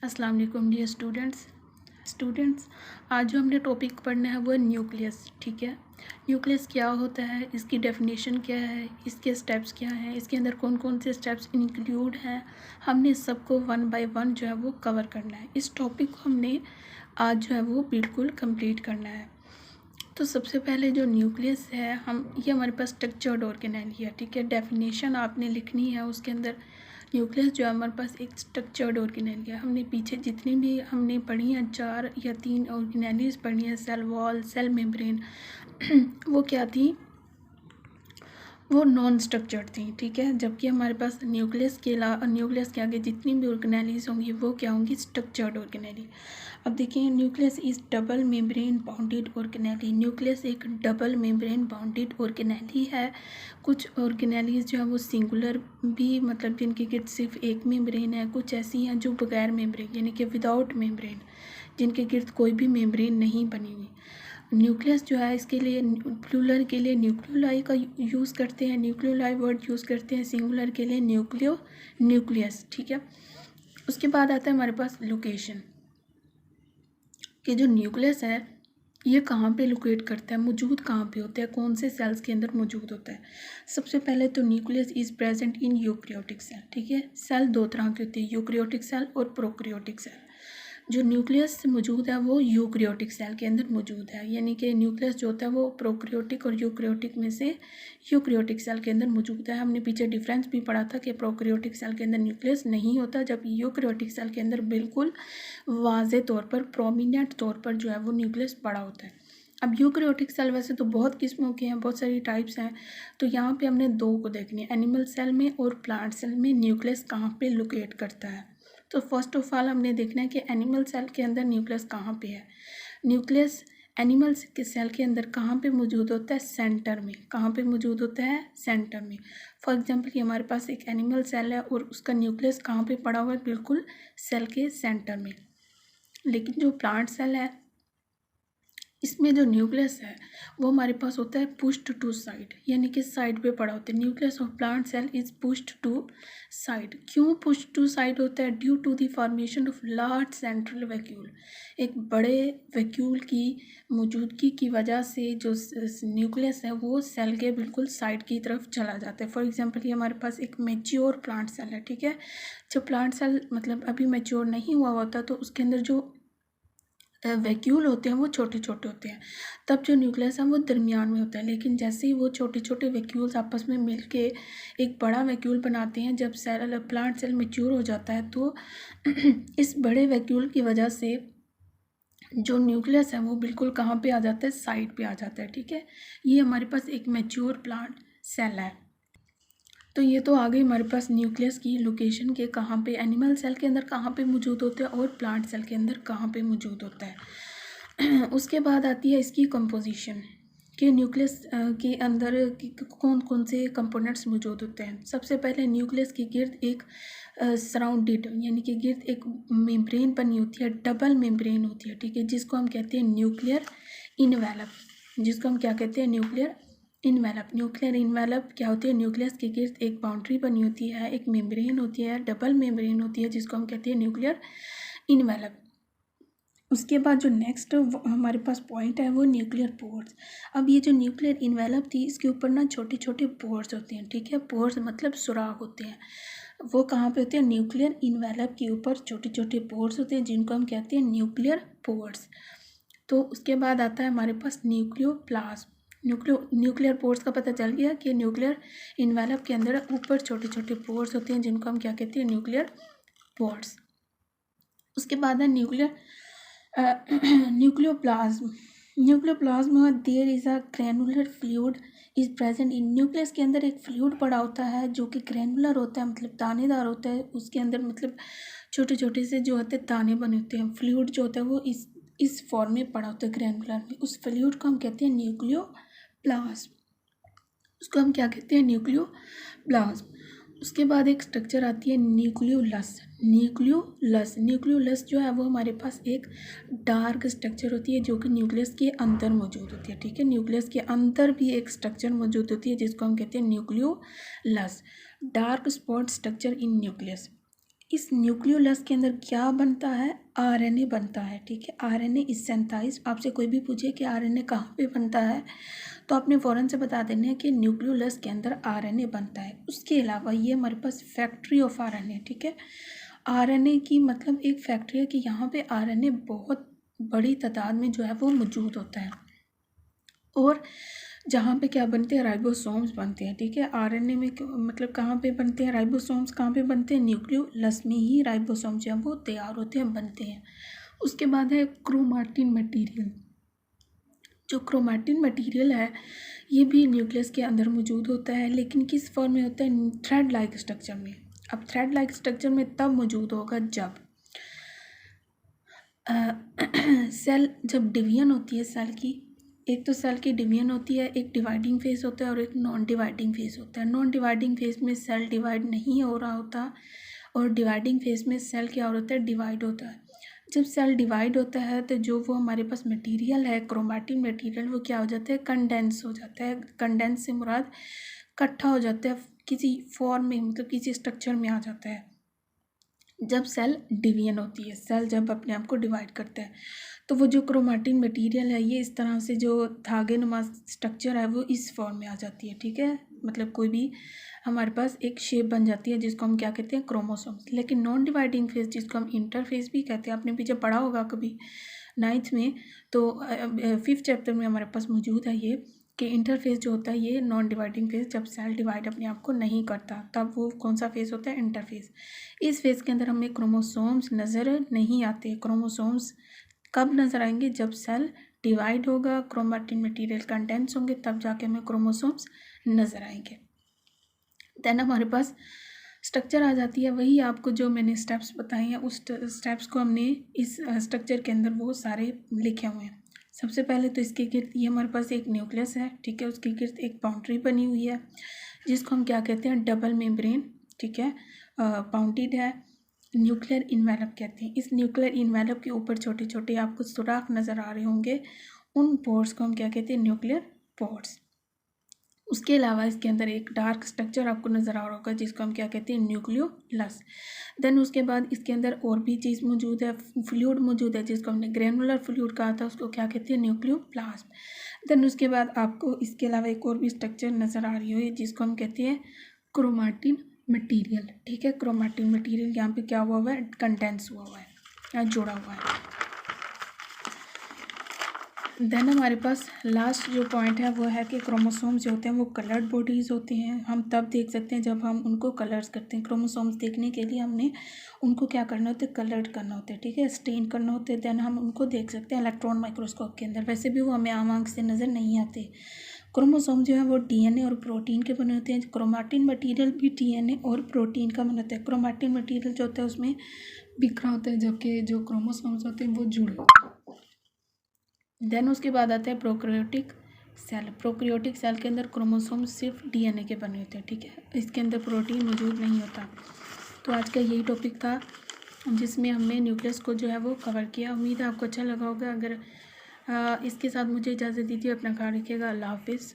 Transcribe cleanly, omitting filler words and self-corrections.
अस्सलाम वालेकुम dear students आज जो हमने टॉपिक पढ़ना है वो है न्यूक्लियस। ठीक है, न्यूक्लियस क्या होता है, इसकी डेफिनेशन क्या है, इसके स्टेप्स क्या हैं, इसके अंदर कौन कौन से स्टेप्स इंक्लूड हैं, हमने सबको वन बाय वन जो है वो कवर करना है। इस टॉपिक को हमने आज जो है वो बिल्कुल कंप्लीट करना है। तो सबसे पहले जो न्यूक्लियस है ये हमारे पास स्ट्रक्चर्ड ऑर्गेनेली है। ठीक है, डेफिनेशन आपने लिखनी है उसके अंदर। न्यूक्लियस जो है हमारे पास एक स्ट्रक्चर्ड ऑर्गेनेली है। हमने पीछे जितनी भी हमने पढ़ी हैं 4 या 3 ऑर्गेनेलीज पढ़ी हैं, सेल वॉल, सेल मेम्ब्रेन वो क्या थी, वो नॉन स्ट्रक्चर्ड थी। ठीक है, जबकि हमारे पास न्यूक्लियस के आगे जितनी भी ऑर्गेनेलीज होंगी वो क्या होंगी, स्ट्रक्चर्ड ऑर्गेनेली। अब देखिए, nucleus is double membrane bounded organelle. Nucleus एक डबल मेम्ब्रेन बाउंडेड ऑर्गेनेली है। कुछ ऑर्गेनेलीज जो है वो सिंगुलर भी, मतलब जिनके गिर्द सिर्फ एक मेम्ब्रेन है। कुछ ऐसी हैं जो बगैर मेम्ब्रेन यानी कि विदाउट मेम्ब्रेन, जिनके गिर्द कोई भी मेम्ब्रेन नहीं बनी हुई। न्यूक्लियस जो है इसके लिए प्लूरल के लिए न्यूक्लियोलाई का यूज़ करते हैं, न्यूक्लियोलाई वर्ड यूज़ करते हैं। सिंगुलर के लिए न्यूक्लियस। ठीक है, उसके बाद आता है हमारे पास लोकेशन, कि जो न्यूक्लियस है ये कहाँ पे लोकेट करता है, मौजूद कहाँ पे होता है, कौन से सेल्स के अंदर मौजूद होता है। सबसे पहले तो nucleus is present in eukaryotic cell. ठीक है, सेल दो तरह के होते हैं, यूकैरियोटिक सेल और प्रोकैरियोटिक सेल। जो न्यूक्लियस मौजूद है वो यूकैरियोटिक सेल के अंदर मौजूद है, यानी कि न्यूक्लियस जो होता है वो प्रोकैरियोटिक और यूकैरियोटिक में से यूकैरियोटिक सेल के अंदर मौजूद है। हमने पीछे डिफरेंस भी पढ़ा था कि प्रोकैरियोटिक सेल के अंदर न्यूक्लियस नहीं होता, जब यूकैरियोटिक सेल के अंदर बिल्कुल वाज़े तौर पर, प्रोमिनेंट तौर पर जो है वो न्यूक्लियस पड़ा होता है। अब यूकैरियोटिक सेल वैसे तो बहुत किस्मों के हैं, बहुत सारी टाइप्स हैं, तो यहाँ पे हमने दो को देखनी है, एनिमल सेल में और प्लांट सेल में न्यूक्लियस कहाँ पे लोकेट करता है। तो फर्स्ट ऑफ ऑल हमने देखना है कि एनिमल सेल के अंदर न्यूक्लियस कहाँ पे है। न्यूक्लियस एनिमल के सेल के अंदर कहाँ पे मौजूद होता है, सेंटर में। कहाँ पे मौजूद होता है, सेंटर में। फॉर एग्जांपल कि हमारे पास एक एनिमल सेल है और उसका न्यूक्लियस कहाँ पे पड़ा हुआ है, बिल्कुल सेल के सेंटर में। लेकिन जो प्लांट सेल है इसमें जो न्यूक्लियस है वो हमारे पास होता है पुश्ड टू साइड, यानी कि साइड पे पड़ा होता है। Nucleus of plant cell is pushed to side. क्यों पुश्ड टू साइड होता है, due to the formation of large central vacuole. एक बड़े वैक्यूल की मौजूदगी की वजह से जो न्यूक्लियस है वो सेल के बिल्कुल साइड की तरफ चला जाता है। फॉर एग्जांपल ये हमारे पास एक मैच्योर प्लांट सेल है। ठीक है, जब प्लांट सेल मतलब अभी मैच्योर नहीं हुआ होता तो उसके अंदर जो वैक्यूल होते हैं वो छोटे छोटे होते हैं, तब जो न्यूक्लियस है वो दरमियान में होता है। लेकिन जैसे ही वो छोटे छोटे वैक्यूल्स आपस में मिलके एक बड़ा वैक्यूल बनाते हैं, जब सेल प्लांट सेल मैच्योर हो जाता है तो इस बड़े वैक्यूल की वजह से जो न्यूक्लियस है वो बिल्कुल कहाँ पे आ जाता है, साइड पे आ जाता है। ठीक है, ये हमारे पास एक मैच्योर प्लांट सेल है। तो ये तो आ गई हमारे पास न्यूक्लियस की लोकेशन के, कहाँ पे एनिमल सेल के अंदर कहाँ पे मौजूद होता है और प्लांट सेल के अंदर कहाँ पे मौजूद होता है। उसके बाद आती है इसकी कंपोजिशन, कि न्यूक्लियस के अंदर कौन कौन से कंपोनेंट्स मौजूद होते हैं। सबसे पहले न्यूक्लियस के गिर्द एक सराउंडेड यानी कि गिर्द एक मेम्ब्रेन बनी होती है, डबल मेम्ब्रेन होती है। ठीक है, जिसको हम कहते हैं न्यूक्लियर इनवेलप। जिसको हम क्या कहते हैं, न्यूक्लियर इनवेलप। न्यूक्लियर इनवेलप क्या होती है, न्यूक्लियस के गिर्द एक बाउंड्री बनी होती है, एक मेम्ब्रेन होती है, डबल मेम्ब्रेन होती है, जिसको हम कहते हैं न्यूक्लियर इनवेलप। उसके बाद जो नेक्स्ट हमारे पास पॉइंट है वो न्यूक्लियर पोर्स। अब ये जो न्यूक्लियर इनवेलप थी इसके ऊपर ना छोटे छोटे पोर्स होते हैं। ठीक है, पोर्स मतलब सुराख होते हैं। वो कहाँ पे होते हैं, न्यूक्लियर इनवेलप के ऊपर छोटे छोटे पोर्स होते हैं, जिनको हम कहते हैं न्यूक्लियर पोर्स। तो उसके बाद आता है हमारे पास न्यूक्लियोप्लाज्म। न्यूक्लियर पोर्स का पता चल गया कि न्यूक्लियर इनवेलप के अंदर ऊपर छोटे छोटे पोर्स होते हैं, जिनको हम क्या कहते हैं, न्यूक्लियर पोर्स। उसके बाद है nucleoplasm. Nucleoplasm there is a granular fluid is present in. Nucleus के अंदर एक फ्लूइड पड़ा होता है जो कि ग्रैनुलर होता है, मतलब दानेदार होता है। उसके अंदर मतलब छोटे छोटे से जो होते हैं दाने बने होते हैं। फ्लूइड जो होता है वो इस फॉर्म में पड़ा होता है, ग्रैनुलर में। उस फ्लूइड को हम कहते हैं न्यूक्लियोप्लाज्म। उसको हम क्या कहते हैं, न्यूक्लियोप्लाज्म। उसके बाद एक स्ट्रक्चर आती है न्यूक्लियोलस। न्यूक्लियोलस जो है वो हमारे पास एक डार्क स्ट्रक्चर होती है जो कि न्यूक्लियस के अंदर मौजूद होती है। ठीक है, न्यूक्लियस के अंदर भी एक स्ट्रक्चर मौजूद होती है जिसको हम कहते हैं nucleolus, dark spot structure in nucleus. इस न्यूक्लियोलस के अंदर क्या बनता है, आरएनए बनता है, ठीक है। RNA is synthesised. आपसे कोई भी पूछे कि आरएनए कहाँ पे बनता है तो आपने फ़ौरन से बता देना है कि न्यूक्लियोलस के अंदर आरएनए बनता है। उसके अलावा ये हमारे पास फैक्ट्री ऑफ आरएनए, ठीक है। आरएनए की मतलब एक फैक्ट्री है कि यहाँ पे आरएनए बहुत बड़ी तादाद में जो है वो मौजूद होता है। और जहाँ पे क्या बनते हैं, राइबोसोम्स बनते हैं, ठीक है। आरएनए में मतलब कहाँ पे बनते हैं राइबोसोम्स, कहाँ पे बनते हैं, न्यूक्लियोलस में ही राइबोसोम्स जो है वो तैयार होते हैं, बनते हैं। उसके बाद है क्रोमैटिन मटेरियल। जो क्रोमैटिन मटेरियल है ये भी न्यूक्लियस के अंदर मौजूद होता है, लेकिन किस फॉर्म में होता है, थ्रेड लाइक स्ट्रक्चर में। अब थ्रेड लाइक स्ट्रक्चर में तब मौजूद होगा जब सेल जब डिवीजन होती है सेल की। एक तो सेल की डिवीजन होती है, एक डिवाइडिंग फेज होता है और एक नॉन डिवाइडिंग फेज होता है। नॉन डिवाइडिंग फेज में सेल डिवाइड नहीं हो रहा होता और डिवाइडिंग फेज में सेल क्या होता है, डिवाइड होता है। जब सेल डिवाइड होता है तो जो वो हमारे पास मटेरियल है, क्रोमैटिन मटेरियल, वो क्या हो जाता है, कंडेंस हो जाता है। कंडेंस से मुराद इकट्ठा हो जाता है किसी फॉर्म में, मतलब किसी स्ट्रक्चर में आ जाता है जब सेल डिवीजन होती है। सेल जब अपने आप को डिवाइड करता है तो वो जो क्रोमैटिन मटेरियल है ये इस तरह से जो धागे नुमा स्ट्रक्चर है वो इस फॉर्म में आ जाती है, ठीक है। मतलब कोई भी हमारे पास एक शेप बन जाती है जिसको हम क्या कहते हैं, क्रोमोसोम्स। लेकिन नॉन डिवाइडिंग फेज जिसको हम इंटरफेज भी कहते हैं, आपने पीछे पढ़ा होगा कभी 9th में, तो 5th चैप्टर में हमारे पास मौजूद है ये कि इंटरफेज जो होता है ये नॉन डिवाइडिंग फेज, जब सेल डिवाइड अपने आप को नहीं करता तब वो कौन सा फेज होता है, इंटरफेज। इस फेज के अंदर हमें क्रोमोसोम्स नज़र नहीं आते। क्रोमोसोम्स कब नज़र आएंगे, जब सेल डिवाइड होगा, क्रोमैटिन मटेरियल कंडेंस होंगे, तब जाके हमें क्रोमोसोम्स नज़र आएंगे। देन हमारे पास स्ट्रक्चर आ जाती है। वही आपको जो मैंने स्टेप्स बताए हैं उस स्टेप्स को हमने इस स्ट्रक्चर के अंदर वो सारे लिखे हुए हैं। सबसे पहले तो इसके गिर्द ये हमारे पास एक न्यूक्लियस है, ठीक है। उसके गिर्द एक बाउंड्री बनी हुई है जिसको हम क्या कहते हैं, डबल मेम्ब्रेन, ठीक है, बाउंडेड है, न्यूक्लियर इन्वेलप कहते हैं। इस न्यूक्लियर इन्वेलप के ऊपर छोटे छोटे आपको सुराख नज़र आ रहे होंगे, उन पोर्स को हम क्या कहते हैं, न्यूक्लियर पोर्स। उसके अलावा इसके अंदर एक डार्क स्ट्रक्चर आपको नज़र आ रहा होगा जिसको हम क्या कहते हैं, न्यूक्लियोलस। देन उसके बाद इसके अंदर और भी चीज़ मौजूद है, फ्लूइड मौजूद है जिसको हमने ग्रेनुलर फ्लूइड कहा था, उसको क्या कहते हैं, न्यूक्लियोप्लाज्म। देन उसके बाद आपको इसके अलावा एक और भी स्ट्रक्चर नज़र आ रही है जिसको हम कहते हैं क्रोमैटिन मटीरियल, ठीक है। क्रोमैटिन मटीरियल यहाँ पे क्या हुआ है, कंडेंस हुआ है या जुड़ा हुआ है। देन हमारे पास लास्ट जो पॉइंट है वो है कि क्रोमोसोम्स जो होते हैं वो कलर्ड बॉडीज़ होते हैं। हम तब देख सकते हैं जब हम उनको कलर्स करते हैं। क्रोमोसोम्स देखने के लिए हमने उनको क्या करना होता है, कलर्ड करना होता है, ठीक है, स्टेन करना होता है। देन हम उनको देख सकते हैं इलेक्ट्रॉन माइक्रोस्कोप के अंदर। वैसे भी वो हमें आम आँख से नज़र नहीं आते। क्रोमोसोम जो है वो डीएनए और प्रोटीन के बने होते हैं। क्रोमैटिन मटीरियल भी डीएनए और प्रोटीन का बना होता है। क्रोमैटिन मटीरियल जो होता है उसमें बिखरा होता है, जबकि जो क्रोमोसोम्स होते हैं वो जुड़े होते हैं। देन उसके बाद आता है प्रोकैरियोटिक सेल। प्रोकैरियोटिक सेल के अंदर क्रोमोसोम सिर्फ डीएनए के बने होते हैं, ठीक है। इसके अंदर प्रोटीन मौजूद नहीं होता। तो आज का यही टॉपिक था जिसमें हमने न्यूक्लियस को जो है वो कवर किया। उम्मीद है आपको अच्छा लगा होगा। अगर इसके साथ मुझे इजाज़त दीजिए, अपना ख्याल रखिएगा। अल्लाह हाफिज़।